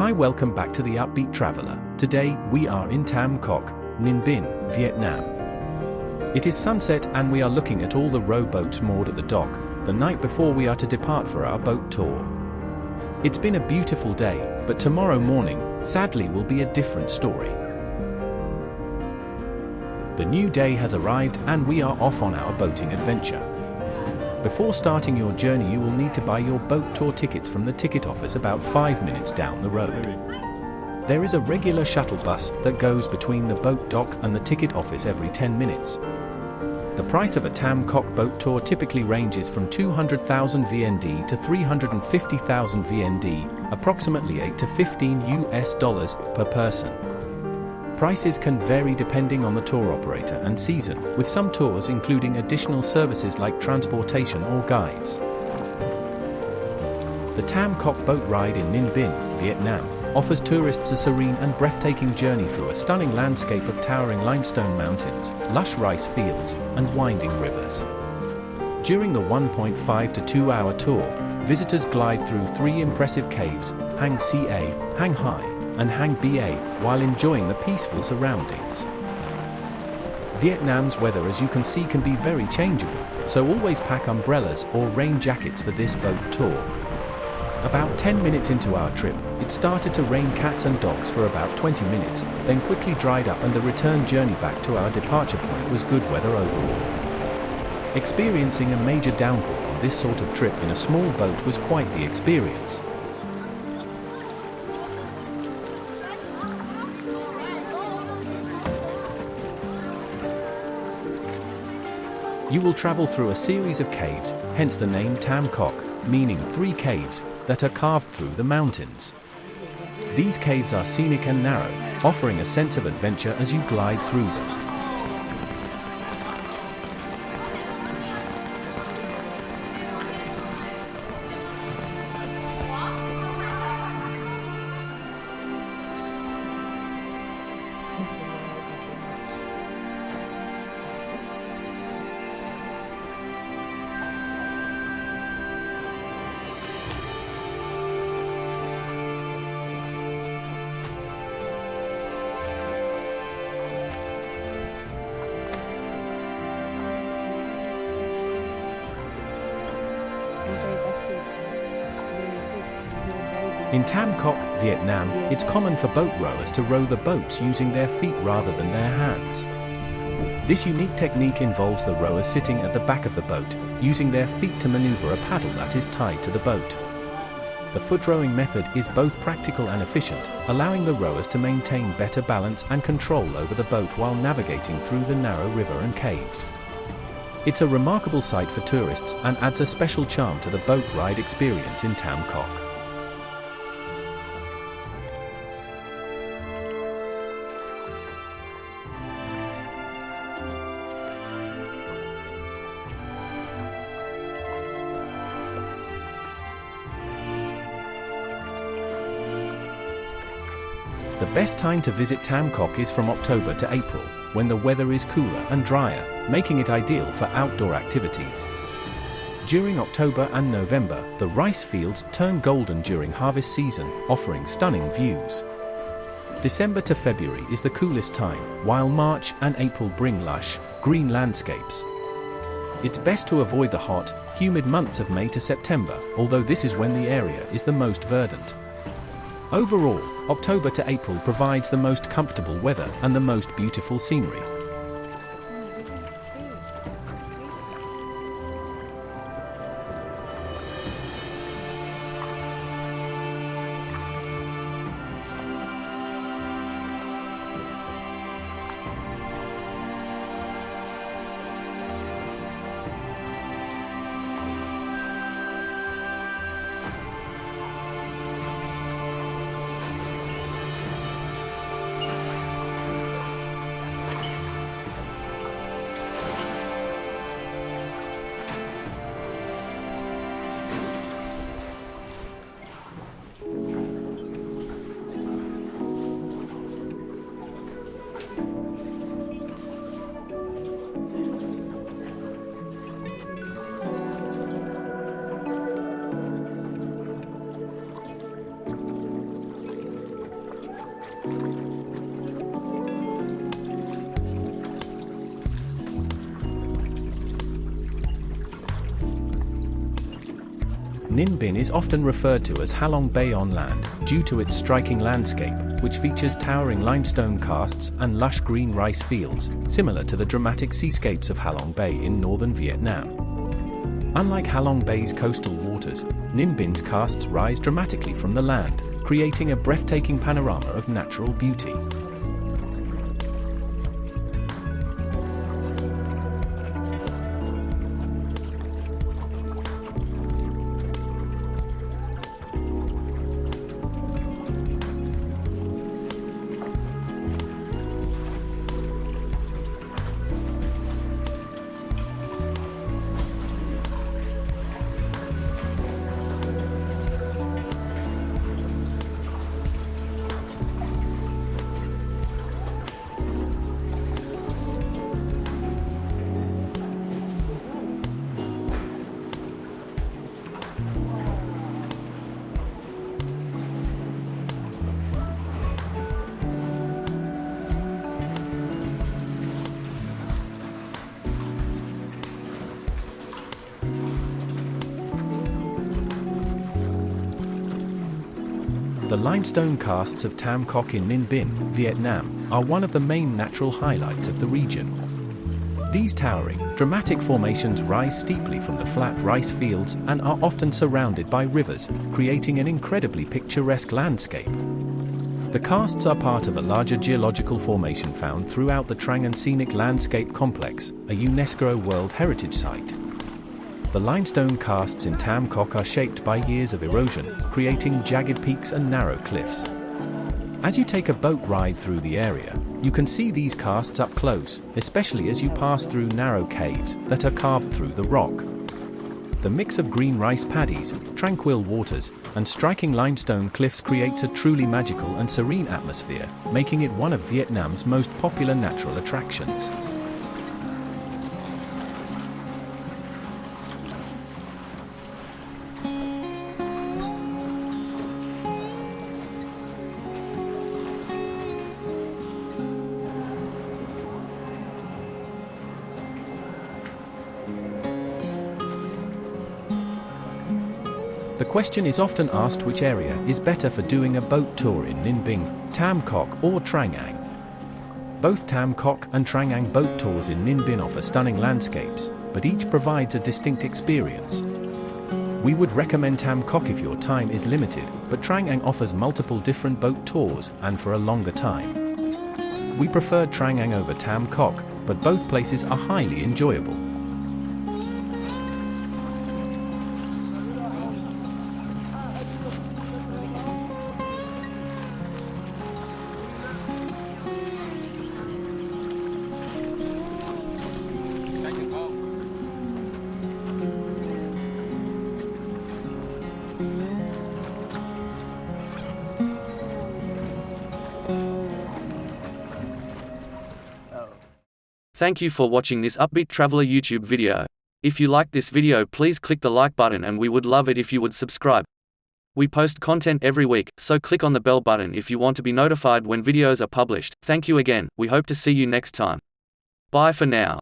Hi, welcome back to the Upbeat Traveler. Today, we are in Tam Coc, Ninh Binh, Vietnam. It is sunset and we are looking at all the rowboats moored at the dock, the night before we are to depart for our boat tour. It's been a beautiful day, but tomorrow morning, sadly, will be a different story. The new day has arrived and we are off on our boating adventure. Before starting your journey, you will need to buy your boat tour tickets from the ticket office about 5 minutes down the road. There is a regular shuttle bus that goes between the boat dock and the ticket office every 10 minutes. The price of a Tam Coc Boat Tour typically ranges from 200,000 VND to 350,000 VND, approximately 8 to 15 US dollars per person. Prices can vary depending on the tour operator and season, with some tours including additional services like transportation or guides. The Tam Coc boat ride in Ninh Binh, Vietnam, offers tourists a serene and breathtaking journey through a stunning landscape of towering limestone mountains, lush rice fields, and winding rivers. During the 1.5 to 2 hour tour, visitors glide through 3 impressive caves, Hang Ca, Hang Hai, and Hang Ba, while enjoying the peaceful surroundings. Vietnam's weather, as you can see, can be very changeable, so always pack umbrellas or rain jackets for this boat tour. About 10 minutes into our trip, it started to rain cats and dogs for about 20 minutes, then quickly dried up and the return journey back to our departure point was good weather overall. Experiencing a major downpour on this sort of trip in a small boat was quite the experience. You will travel through a series of caves, hence the name Tam Coc, meaning 3 caves, that are carved through the mountains. These caves are scenic and narrow, offering a sense of adventure as you glide through them. In Tam Coc, Vietnam, it's common for boat rowers to row the boats using their feet rather than their hands. This unique technique involves the rowers sitting at the back of the boat, using their feet to maneuver a paddle that is tied to the boat. The foot rowing method is both practical and efficient, allowing the rowers to maintain better balance and control over the boat while navigating through the narrow river and caves. It's a remarkable sight for tourists and adds a special charm to the boat ride experience in Tam Coc. The best time to visit Tam Coc is from October to April, when the weather is cooler and drier, making it ideal for outdoor activities. During October and November, the rice fields turn golden during harvest season, offering stunning views. December to February is the coolest time, while March and April bring lush, green landscapes. It's best to avoid the hot, humid months of May to September, although this is when the area is the most verdant. Overall, October to April provides the most comfortable weather and the most beautiful scenery. Ninh Binh is often referred to as Halong Bay on land, due to its striking landscape, which features towering limestone karsts and lush green rice fields, similar to the dramatic seascapes of Halong Bay in northern Vietnam. Unlike Halong Bay's coastal waters, Ninh Binh karsts rise dramatically from the land, creating a breathtaking panorama of natural beauty. The limestone karsts of Tam Coc in Ninh Binh, Vietnam, are one of the main natural highlights of the region. These towering, dramatic formations rise steeply from the flat rice fields and are often surrounded by rivers, creating an incredibly picturesque landscape. The karsts are part of a larger geological formation found throughout the Trang An Scenic Landscape Complex, a UNESCO World Heritage Site. The limestone karsts in Tam Coc are shaped by years of erosion, creating jagged peaks and narrow cliffs. As you take a boat ride through the area, you can see these karsts up close, especially as you pass through narrow caves that are carved through the rock. The mix of green rice paddies, tranquil waters, and striking limestone cliffs creates a truly magical and serene atmosphere, making it one of Vietnam's most popular natural attractions. The question is often asked which area is better for doing a boat tour in Ninh Binh, Tam Coc or Trang An. Both Tam Coc and Trang An boat tours in Ninh Binh offer stunning landscapes, but each provides a distinct experience. We would recommend Tam Coc if your time is limited, but Trang An offers multiple different boat tours and for a longer time. We prefer Trang An over Tam Coc, but both places are highly enjoyable. Thank you for watching this Upbeat Traveler YouTube video. If you liked this video, please click the like button and we would love it if you would subscribe. We post content every week, so click on the bell button if you want to be notified when videos are published. Thank you again, we hope to see you next time. Bye for now.